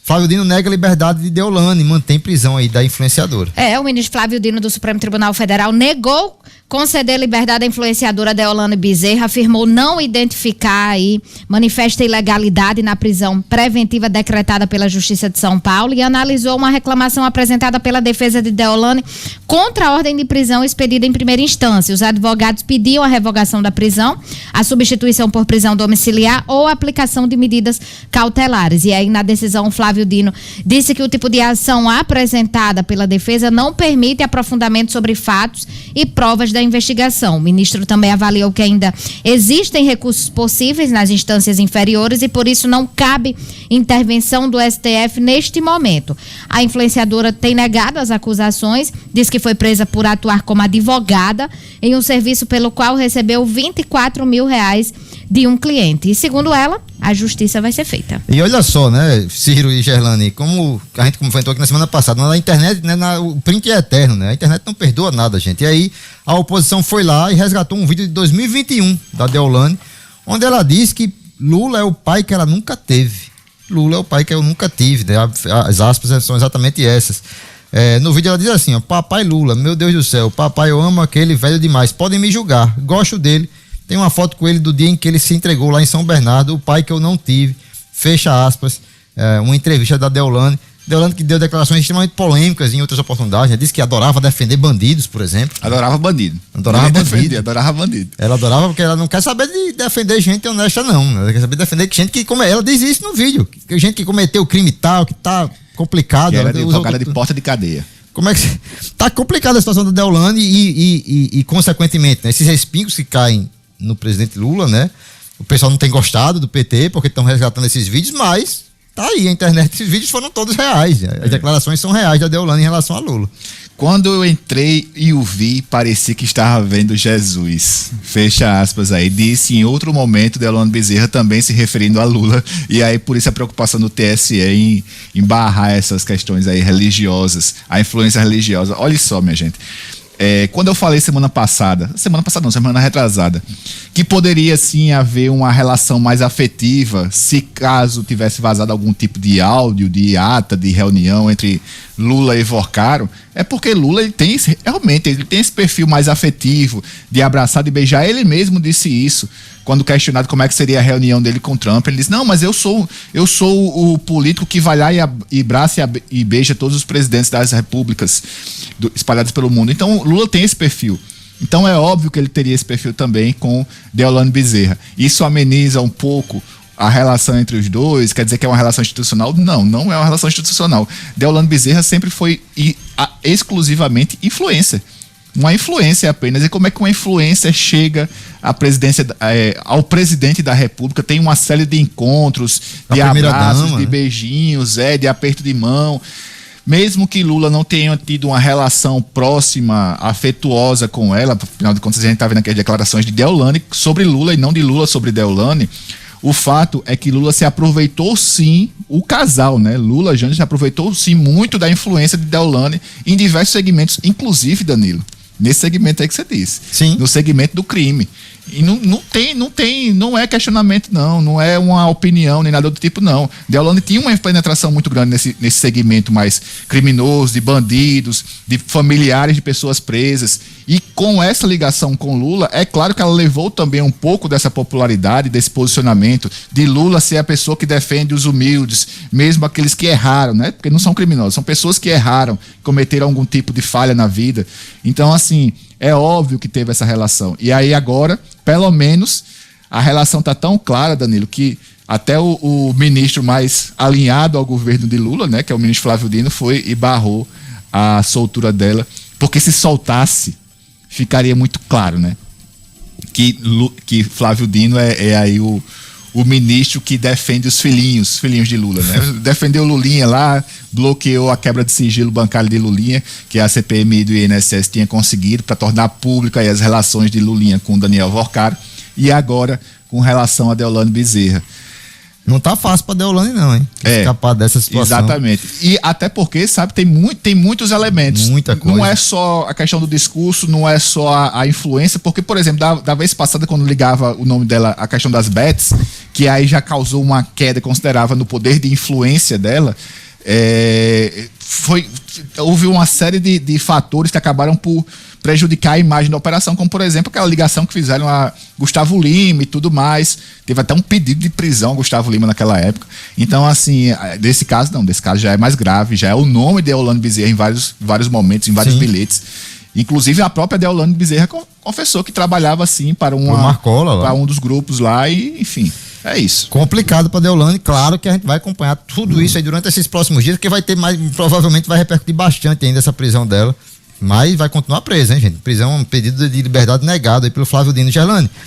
Flávio Dino nega a liberdade de Deolane e mantém prisão aí da influenciadora. O ministro Flávio Dino do Supremo Tribunal Federal negou conceder liberdade à influenciadora Deolane Bezerra, afirmou não identificar aí manifesta ilegalidade na prisão preventiva decretada pela Justiça de São Paulo e analisou uma reclamação apresentada pela defesa de Deolane contra a ordem de prisão expedida em primeira instância. Os advogados pediam a revogação da prisão, a substituição por prisão domiciliar ou a aplicação de medidas cautelares. E aí, na decisão, Flávio Dino disse que o tipo de ação apresentada pela defesa não permite aprofundamento sobre fatos e provas da investigação. O ministro também avaliou que ainda existem recursos possíveis nas instâncias inferiores e por isso não cabe intervenção do STF neste momento. A influenciadora tem negado as acusações, diz que foi presa por atuar como advogada em um serviço pelo qual recebeu R$24 mil de um cliente. E segundo ela, a justiça vai ser feita. E olha só, né, Ciro e Gerlane, como a gente comentou aqui na semana passada, na internet, né, o print é eterno, né? A internet não perdoa nada, gente. E aí a oposição foi lá e resgatou um vídeo de 2021 da Deolane, onde ela diz que Lula é o pai que ela nunca teve. Lula é o pai que eu nunca tive, né? As aspas são exatamente essas. No vídeo ela diz assim, ó: papai Lula, meu Deus do céu, papai, eu amo aquele velho demais, podem me julgar, gosto dele. Tem uma foto com ele do dia em que ele se entregou lá em São Bernardo, o pai que eu não tive, fecha aspas. Uma entrevista da Deolane que deu declarações extremamente polêmicas em outras oportunidades, né? Disse que adorava defender bandidos, por exemplo. Adorava bandido. Adorava bandido. Ela adorava porque ela não quer saber de defender gente honesta, não. Ela quer saber de defender gente que, como ela diz isso no vídeo, que gente que cometeu crime tal, que tá complicado. Que era advogada de porta de cadeia. Como é que tá complicada a situação da Deolane e consequentemente, né, esses respingos que caem no presidente Lula, né? O pessoal não tem gostado do PT porque estão resgatando esses vídeos, mas tá aí a internet, esses vídeos foram todos reais, né? As declarações são reais da Deolane em relação a Lula. Quando eu entrei e o vi, parecia que estava vendo Jesus. Fecha aspas aí. Disse em outro momento Deolane Bezerra também se referindo a Lula. E aí por isso a preocupação do TSE em barrar essas questões aí religiosas, a influência religiosa. Olha só, minha gente. Quando eu falei semana retrasada, que poderia sim haver uma relação mais afetiva se caso tivesse vazado algum tipo de áudio, de ata, de reunião entre Lula e Vorcaro, é porque Lula ele tem esse perfil mais afetivo, de abraçar, de beijar. Ele mesmo disse isso quando questionado como é que seria a reunião dele com Trump. Ele disse: não, mas eu sou o político que vai lá e abraça e beija todos os presidentes das repúblicas espalhadas pelo mundo. Então Lula tem esse perfil. Então é óbvio que ele teria esse perfil também com Deolane Bezerra. Isso ameniza um pouco a relação entre os dois, quer dizer que é uma relação institucional? Não é uma relação institucional. Deolane Bezerra sempre foi exclusivamente influência. Uma influência apenas. E como é que uma influência chega à presidência, ao presidente da República? Tem uma série de encontros, de abraços, de beijinhos, de aperto de mão. Mesmo que Lula não tenha tido uma relação próxima, afetuosa com ela, afinal de contas a gente está vendo aqui as declarações de Deolane sobre Lula e não de Lula sobre Deolane. O fato é que Lula se aproveitou sim, o casal, né? Lula e Jânio se aproveitou sim muito da influência de Deolane em diversos segmentos, inclusive, Danilo, nesse segmento aí que você disse. Sim. No segmento do crime. E não é questionamento, não é uma opinião nem nada do tipo, não. Deolane tinha uma penetração muito grande nesse segmento mais criminoso, de bandidos, de familiares de pessoas presas. E com essa ligação com Lula, é claro que ela levou também um pouco dessa popularidade, desse posicionamento de Lula ser a pessoa que defende os humildes, mesmo aqueles que erraram, né? Porque não são criminosos, são pessoas que erraram, cometeram algum tipo de falha na vida. Então, assim, é óbvio que teve essa relação. E aí agora, pelo menos, a relação está tão clara, Danilo, que até o ministro mais alinhado ao governo de Lula, né, que é o ministro Flávio Dino, foi e barrou a soltura dela, porque se soltasse, ficaria muito claro, né, que Flávio Dino é aí o ministro que defende os filhinhos de Lula, né? Defendeu Lulinha lá, bloqueou a quebra de sigilo bancário de Lulinha, que a CPMI do INSS tinha conseguido para tornar pública aí as relações de Lulinha com Daniel Vorcaro, e agora com relação a Deolane Bezerra. Não tá fácil pra Deolane não, hein? Escapar dessa situação. Exatamente. E até porque, sabe, tem muitos elementos. Muita coisa. Não é só a questão do discurso, não é só a influência, porque, por exemplo, da vez passada, quando ligava o nome dela, a questão das bets, que aí já causou uma queda considerável no poder de influência dela, houve uma série de fatores que acabaram por prejudicar a imagem da operação, como por exemplo aquela ligação que fizeram a Gustavo Lima e tudo mais. Teve até um pedido de prisão a Gustavo Lima naquela época. Então, assim, desse caso já é mais grave, já é o nome de Deolane Bezerra em vários momentos, em vários bilhetes. Inclusive a própria Deolane Bezerra confessou que trabalhava assim para um dos grupos lá e, enfim, é isso. Complicado para Deolane, claro que a gente vai acompanhar tudo isso aí durante esses próximos dias, porque vai ter provavelmente vai repercutir bastante ainda essa prisão dela, mas vai continuar presa, hein, gente? Prisão, pedido de liberdade negado aí pelo Flávio Dino. Gerlane,